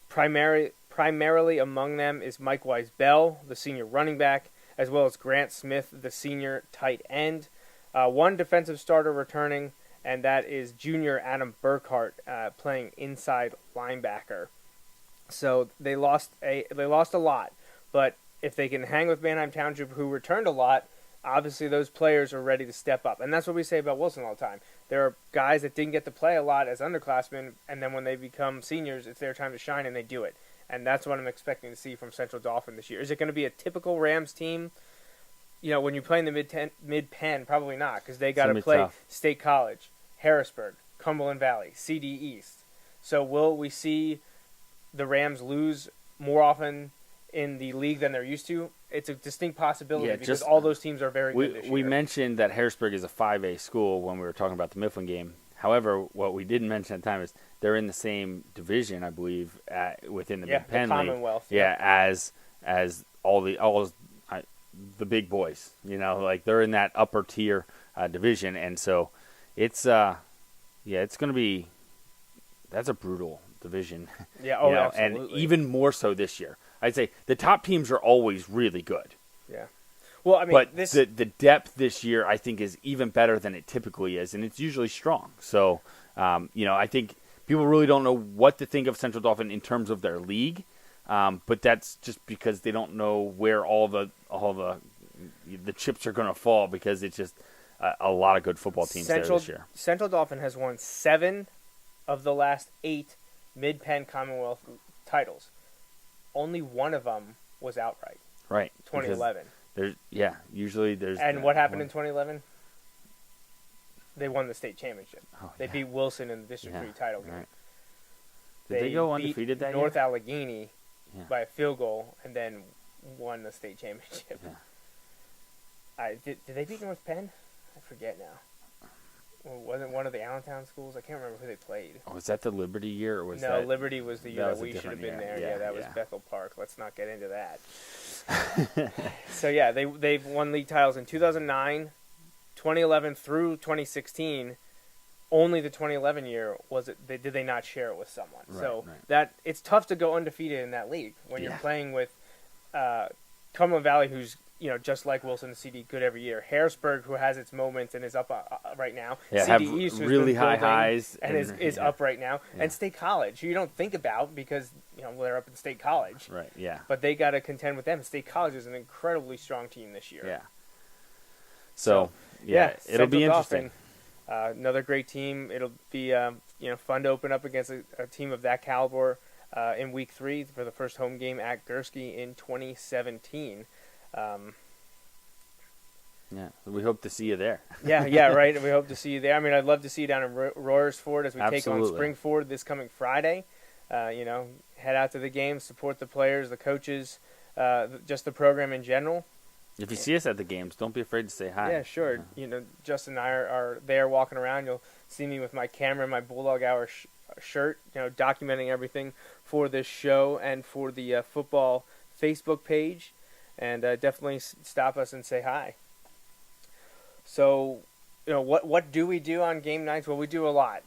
Primarily among them is Mike Wise-Bell, the senior running back, as well as Grant Smith, the senior tight end. 1 defensive starter returning, and that is junior Adam Burkhart playing inside linebacker. So they lost a lot, but if they can hang with Manheim Township, who returned a lot, obviously those players are ready to step up. And that's what we say about Wilson all the time. There are guys that didn't get to play a lot as underclassmen, and then when they become seniors, it's their time to shine, and they do it. And that's what I'm expecting to see from Central Dauphin this year. Is it going to be a typical Rams team? When you play in the mid-pen, probably not, because they got to play tough. State College, Harrisburg, Cumberland Valley, CD East. So will we see the Rams lose more often in the league than they're used to? It's a distinct possibility because all those teams are very good this year. We mentioned that Harrisburg is a 5A school when we were talking about the Mifflin game. However, what we didn't mention at the time is they're in the same division, I believe, within the Mid-Penn League. Commonwealth. Yeah, as all the big boys. Like they're in that upper tier division, and so it's it's going to be that's a brutal division. Yeah, absolutely. And even more so this year. I'd say the top teams are always really good. Yeah. Well, I mean, but the depth this year, I think, is even better than it typically is, and it's usually strong. So, I think people really don't know what to think of Central Dauphin in terms of their league, but that's just because they don't know where all the chips are going to fall because it's just a lot of good football teams there this year. Central Dauphin has won 7 of the last 8 Mid-Penn Commonwealth titles. Only 1 of them was outright. Right. 2011. Usually there's. And what happened in 2011? They won the state championship. They beat Wilson in the District 3 title game. Right. Did they go undefeated that North year? Allegheny by a field goal and then won the state championship. Yeah. Did they beat North Penn? I forget now. Wasn't one of the Allentown schools? I can't remember who they played. Oh, was that the Liberty year? Or was No, Liberty was the year that we should have been there. Yeah, that was Bethel Park. Let's not get into that. So, they've won league titles in 2009, 2011 through 2016. Only the 2011 year did they not share it with someone. That it's tough to go undefeated in that league when you're playing with Cumberland Valley, who's just like Wilson and CD, good every year. Harrisburg, who has its moments and is up right now. Yeah, CD have East, who's really been high building highs and is up right now. Yeah. And State College, who you don't think about because they're up in State College. Right. Yeah. But they got to contend with them. State College is an incredibly strong team this year. Yeah. So it'll Central be interesting. Dauphin, another great team. It'll be fun to open up against a team of that caliber in Week 3 for the first home game at Gursky in 2017. Yeah, we hope to see you there. yeah, right. We hope to see you there. I mean, I'd love to see you down in Royersford as we take on Spring-Ford this coming Friday. Head out to the game, support the players, the coaches, just the program in general. If you see us at the games, don't be afraid to say hi. Yeah, sure. Justin and I are there walking around. You'll see me with my camera and my Bulldog Hour shirt, documenting everything for this show and for the football Facebook page. And definitely stop us and say hi. So, what do we do on game nights? Well, we do a lot.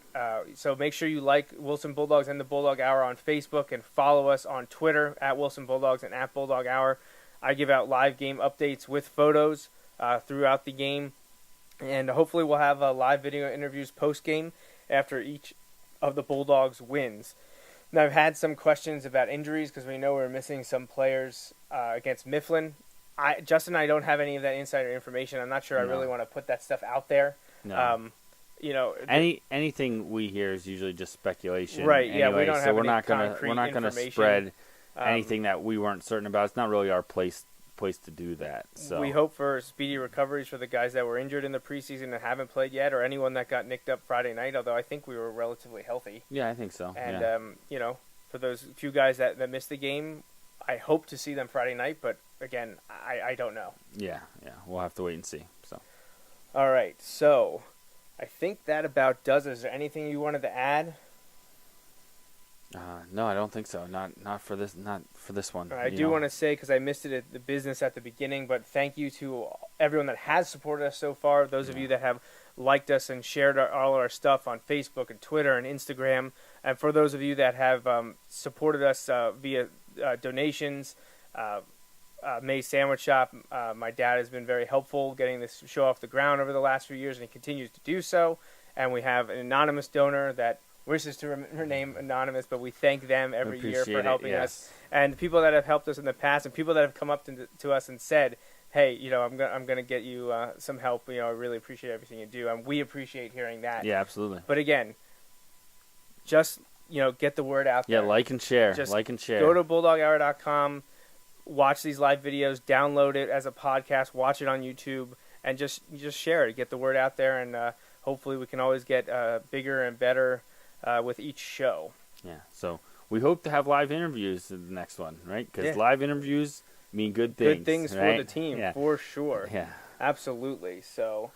So make sure you like Wilson Bulldogs and the Bulldog Hour on Facebook and follow us on Twitter at Wilson Bulldogs and at Bulldog Hour. I give out live game updates with photos throughout the game. And hopefully we'll have live video interviews post-game after each of the Bulldogs wins. Now, I've had some questions about injuries because we know we're missing some players against Mifflin. Justin and I don't have any of that insider information. I'm not sure I really want to put that stuff out there. No. Anything we hear is usually just speculation. Right, anyway, yeah, we don't have any concrete we're not gonna spread anything that we weren't certain about. It's not really our place to do that. So we hope for speedy recoveries for the guys that were injured in the preseason and haven't played yet, or anyone that got nicked up Friday night, although I think we were relatively healthy. Yeah, I think so. And for those few guys that missed the game, I hope to see them Friday night, but again, I don't know. Yeah, we'll have to wait and see. So, all right, so I think that about does it. Is there anything you wanted to add? No, I don't think so. Not for this one. I do want to say, because I missed it at the business at the beginning, but thank you to everyone that has supported us so far. Those of you that have liked us and shared all our stuff on Facebook and Twitter and Instagram, and for those of you that have supported us via donations. May's Sandwich Shop, my dad has been very helpful getting this show off the ground over the last few years, and he continues to do so. And we have an anonymous donor that wishes to remain anonymous, but we thank them every year for helping us. And people that have helped us in the past, and people that have come up to us and said, hey, I'm going to get you some help. I really appreciate everything you do. And we appreciate hearing that. Yeah, absolutely. But again, just, get the word out there. Yeah, like and share. Just like and share. Go to BulldogHour.com, watch these live videos, download it as a podcast, watch it on YouTube, and just share it. Get the word out there, and hopefully we can always get bigger and better with each show. Yeah, so we hope to have live interviews in the next one, right? Because live interviews mean good things. Good things right? for the team, for sure. Yeah. Absolutely. So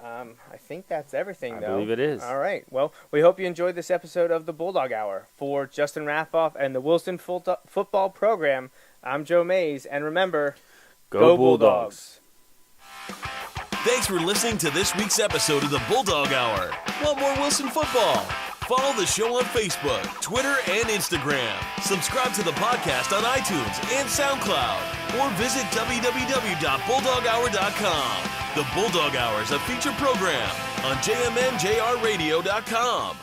I think that's everything, though. I believe it is. All right. Well, we hope you enjoyed this episode of the Bulldog Hour. For Justin Raffoff and the Wilson Football Program, I'm Joe Mays. And remember, go Bulldogs. Thanks for listening to this week's episode of the Bulldog Hour. Want more Wilson football? Follow the show on Facebook, Twitter, and Instagram. Subscribe to the podcast on iTunes and SoundCloud. Or visit www.bulldoghour.com. The Bulldog Hour is a featured program on jmnjrradio.com.